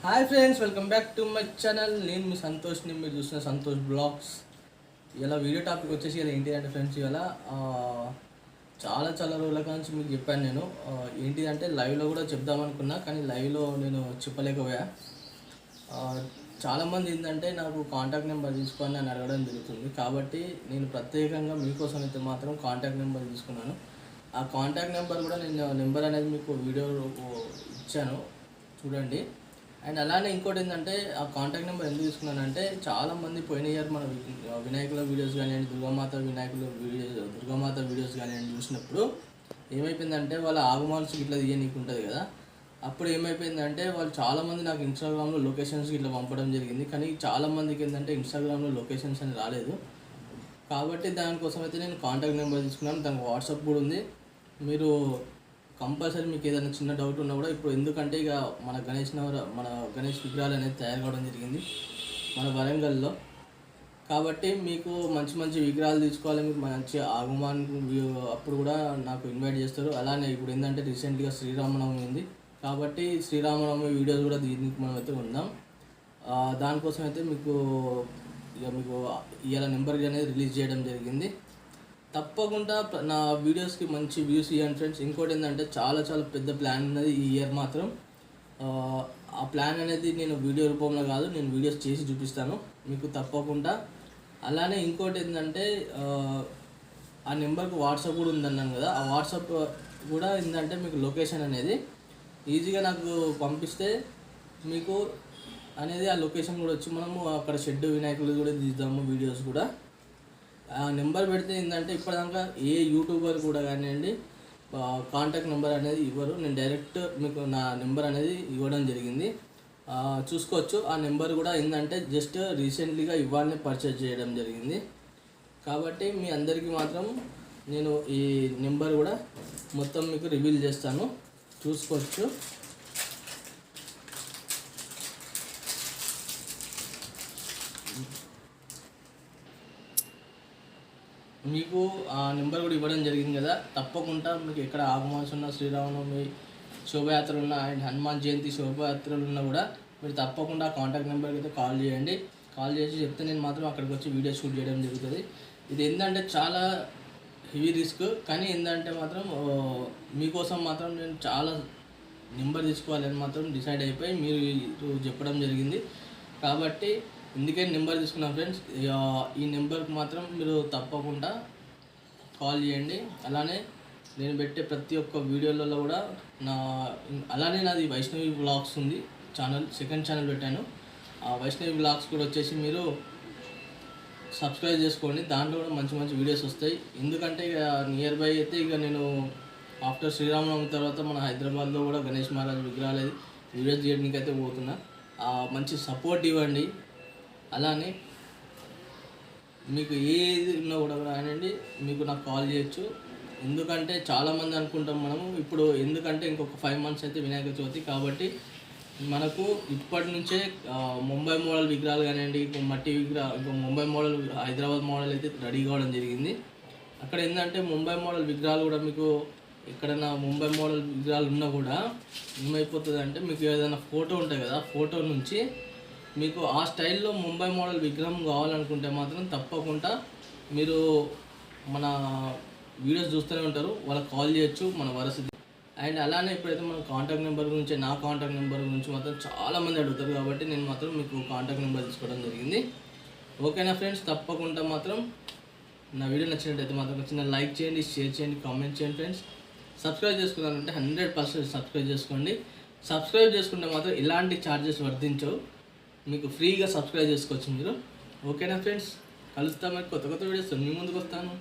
Hi friends, welcome back to my channel. నేను మీ సంతోష్ని, మీరు చూసిన సంతోష్ బ్లాగ్స్. ఇలా వీడియో టాపిక్ వచ్చేసి ఇలా ఏంటి అంటే ఫ్రెండ్స్, ఇలా చాలా రోజుల నుంచి మీకు చెప్పాను నేను. ఏంటి అంటే లైవ్లో కూడా చెప్దామనుకున్నా, కానీ లైవ్లో నేను చెప్పలేకపోయా. చాలామంది ఏంటంటే నాకు కాంటాక్ట్ నెంబర్ తీసుకొని అని అడగడం జరుగుతుంది. కాబట్టి నేను ప్రత్యేకంగా మీకోసం అయితే మాత్రం కాంటాక్ట్ నెంబర్ తీసుకున్నాను. ఆ కాంటాక్ట్ నెంబర్ కూడా నేను నెంబర్ అనేది మీకు వీడియో ఇచ్చాను, చూడండి. అండ్ అలానే ఇంకోటి ఏంటంటే ఆ కాంటాక్ట్ నెంబర్ ఎందుకు తీసుకున్నానంటే, చాలామంది పోయిన ఇయర్ మన వినాయకుల వీడియోస్ కానివ్వండి, దుర్గామాత వీడియోస్ కానివ్వండి చూసినప్పుడు ఏమైపోయిందంటే, వాళ్ళ ఆగమాన్స్ ఇట్లా తీయనీకి ఉంటుంది కదా. అప్పుడు ఏమైపోయిందంటే వాళ్ళు చాలామంది నాకు ఇన్స్టాగ్రామ్లో లొకేషన్స్ ఇట్లా పంపడం జరిగింది. కానీ చాలామందికి ఏంటంటే ఇన్స్టాగ్రామ్లో లొకేషన్స్ అని రాలేదు. కాబట్టి దానికోసం అయితే నేను కాంటాక్ట్ నెంబర్ తీసుకున్నాను. దానికి వాట్సాప్ కూడా ఉంది. మీరు కంపల్సరీ మీకు ఏదైనా చిన్న డౌట్ ఉన్నా కూడా, ఇప్పుడు ఎందుకంటే ఇక మన గణేష్ విగ్రహాలు అనేది తయారు కావడం జరిగింది మన వరంగల్లో. కాబట్టి మీకు మంచి విగ్రహాలు తీసుకోవాలి, మీకు మంచి ఆగమన్ అప్పుడు కూడా నాకు ఇన్వైట్ చేస్తారు. అలానే ఇప్పుడు ఏంటంటే రీసెంట్గా శ్రీరామనవమి ఉంది. కాబట్టి శ్రీరామనవమి వీడియోస్ కూడా దీనికి మనం అయితే ఉన్నాం. దానికోసం అయితే మీకు ఇవాళ నెంబర్ అనేది రిలీజ్ చేయడం జరిగింది. తప్పకుండా నా వీడియోస్కి మంచి వ్యూస్ ఇవ్వండి ఫ్రెండ్స్. ఇంకోటి ఏంటంటే చాలా పెద్ద ప్లాన్ ఉన్నది ఈ ఇయర్ మాత్రం. ఆ ప్లాన్ అనేది నేను వీడియో రూపంలో కాదు, నేను వీడియోస్ చేసి చూపిస్తాను మీకు తప్పకుండా. అలానే ఇంకోటి ఏంటంటే ఆ నెంబర్కి వాట్సాప్ కూడా ఉందన్నాను కదా. ఆ వాట్సాప్ కూడా ఏంటంటే మీకు లొకేషన్ అనేది ఈజీగా నాకు పంపిస్తే మీకు అనేది ఆ లొకేషన్ కూడా వచ్చి మనము అక్కడ షెడ్ వినాయకులు కూడా తీద్దాము వీడియోస్ కూడా. ఆ నెంబర్ పెడితే ఏంటంటే ఇప్పటిదాకా ఏ యూట్యూబర్ కూడా కానివ్వండి కాంటాక్ట్ నెంబర్ అనేది ఇవ్వరు. నేను డైరెక్ట్ మీకు నా నెంబర్ అనేది ఇవ్వడం జరిగింది, చూసుకోవచ్చు. ఆ నెంబర్ కూడా ఏంటంటే జస్ట్ రీసెంట్లీగా ఇవాళనే పర్చేజ్ చేయడం జరిగింది. కాబట్టి మీ అందరికీ మాత్రం నేను ఈ నెంబర్ కూడా మొత్తం మీకు రివీల్ చేస్తాను, చూసుకోవచ్చు. మీకు ఆ నెంబర్ కూడా ఇవ్వడం జరిగింది కదా. తప్పకుండా మీకు ఎక్కడ ఆగమాన్స్ ఉన్న, శ్రీరామనవమి శోభయాత్రలు ఉన్న, అండ్ హనుమాన్ జయంతి శోభయాత్రలు ఉన్నా కూడా మీరు తప్పకుండా కాంటాక్ట్ నెంబర్కి అయితే కాల్ చేయండి. కాల్ చేసి చెప్తే నేను మాత్రం అక్కడికి వచ్చి వీడియో షూట్ చేయడం జరుగుతుంది. ఇది ఏంటంటే చాలా హెవీ రిస్క్, కానీ ఏంటంటే మాత్రం మీకోసం మాత్రం నేను చాలా నెంబర్ తీసుకోవాలని మాత్రం డిసైడ్ అయిపోయి మీరు చెప్పడం జరిగింది. కాబట్టి అందుకే నెంబర్ తీసుకున్నాను ఫ్రెండ్స్. ఈ నెంబర్కి మాత్రం మీరు తప్పకుండా కాల్ చేయండి. అలానే నేను పెట్టే ప్రతి ఒక్క వీడియోలలో కూడా అలానే నాది వైష్ణవి వ్లాగ్స్ ఉంది ఛానల్, సెకండ్ ఛానల్ పెట్టాను. ఆ వైష్ణవి వ్లాగ్స్ కూడా వచ్చేసి మీరు సబ్స్క్రైబ్ చేసుకోండి. దాంట్లో కూడా మంచి వీడియోస్ వస్తాయి. ఎందుకంటే ఇక నియర్ బై అయితే ఇక నేను ఆఫ్టర్ శ్రీరామనవమి తర్వాత మన హైదరాబాద్లో కూడా గణేష్ మహారాజ్ విగ్రహాలు వీడియోస్ చేయడానికి అయితే పోతున్నా. మంచి సపోర్ట్ ఇవ్వండి. అలానే మీకు ఏది ఉన్నా కూడా కానివ్వండి, మీకు నాకు కాల్ చేయొచ్చు. ఎందుకంటే చాలామంది అనుకుంటాం మనము ఇప్పుడు, ఎందుకంటే ఇంకొక 5 months అయితే వినాయక చవితి. కాబట్టి మనకు ఇప్పటి నుంచే ముంబై మోడల్ విగ్రహాలు కానివ్వండి, ఇంకో ముంబై మోడల్, హైదరాబాద్ మోడల్ అయితే రెడీ కావడం జరిగింది. అక్కడ ఏంటంటే ముంబై మోడల్ విగ్రహాలు కూడా మీకు ఎక్కడైనా ముంబై మోడల్ విగ్రహాలు ఉన్నా కూడా ఏమైపోతుంది అంటే, మీకు ఏదైనా ఫోటో ఉంటుంది కదా, ఫోటో నుంచి మీకు ఆ స్టైల్లో ముంబై మోడల్ విగ్రహం కావాలనుకుంటే మాత్రం తప్పకుండా మీరు మన వీడియోస్ చూస్తూనే ఉంటారు, వాళ్ళకి కాల్ చేయొచ్చు మన వరసది. అండ్ అలానే ఇప్పుడైతే మన కాంటాక్ట్ నెంబర్ గురించి, నా కాంటాక్ట్ నెంబర్ గురించి మాత్రం చాలామంది అడుగుతారు. కాబట్టి నేను మాత్రం మీకు కాంటాక్ట్ నెంబర్ తీసుకోవడం జరిగింది. ఓకేనా ఫ్రెండ్స్, తప్పకుండా మాత్రం నా వీడియో నచ్చినట్టయితే మాత్రం చిన్న లైక్ చేయండి, షేర్ చేయండి, కామెంట్ చేయండి ఫ్రెండ్స్. సబ్స్క్రైబ్ చేసుకున్నారంటే 100% సబ్స్క్రైబ్ చేసుకోండి. సబ్స్క్రైబ్ చేసుకుంటే మాత్రం ఇలాంటి ఛార్జెస్ వర్తించవు, మీకు ఫ్రీగా సబ్స్క్రైబ్ చేసుకోవచ్చు మీరు. ఓకేనా ఫ్రెండ్స్, కలుస్తాం. మరి కొత్త వీడియోస్ మీ ముందుకు వస్తాను.